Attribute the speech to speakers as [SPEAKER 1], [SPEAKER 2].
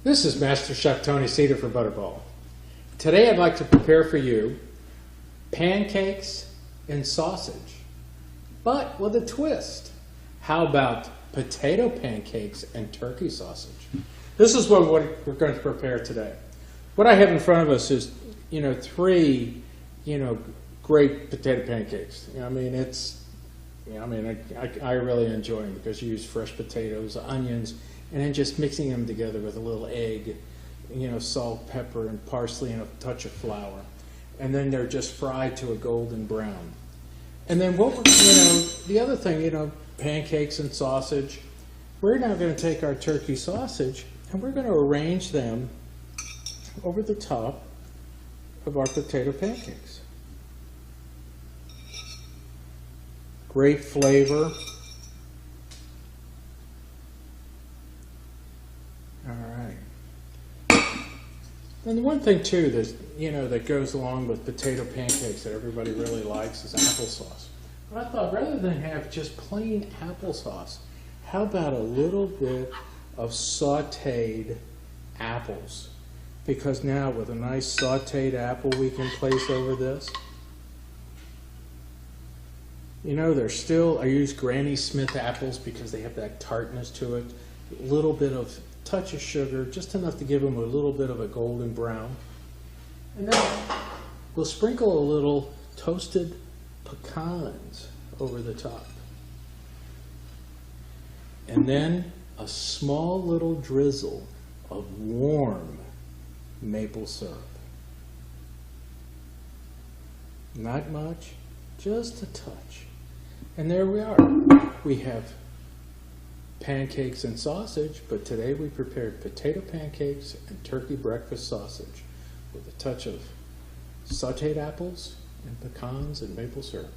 [SPEAKER 1] This is Master Chef Tony Seta for Butterball. Today I'd like to prepare for you pancakes and sausage, but with a twist. How about potato pancakes and turkey sausage? This is what we're going to prepare today. What I have in front of us is, three, great potato pancakes. I really enjoy them because you use fresh potatoes, onions, and then just mixing them together with a little egg, salt, pepper, and parsley, and a touch of flour. And then they're just fried to a golden brown. And then the other thing, pancakes and sausage, we're now going to take our turkey sausage and we're going to arrange them over the top of our potato pancakes. Great flavor. All right. And the one thing too that goes along with potato pancakes that everybody really likes is applesauce. But I thought rather than have just plain applesauce, how about a little bit of sautéed apples? Because now with a nice sautéed apple we can place over this. I use Granny Smith apples because they have that tartness to it. A little bit of touch of sugar, just enough to give them a little bit of a golden brown. And then we'll sprinkle a little toasted pecans over the top. And then a small little drizzle of warm maple syrup. Not much, just a touch. And there we are. We have pancakes and sausage, but today we prepared potato pancakes and turkey breakfast sausage with a touch of sautéed apples and pecans and maple syrup.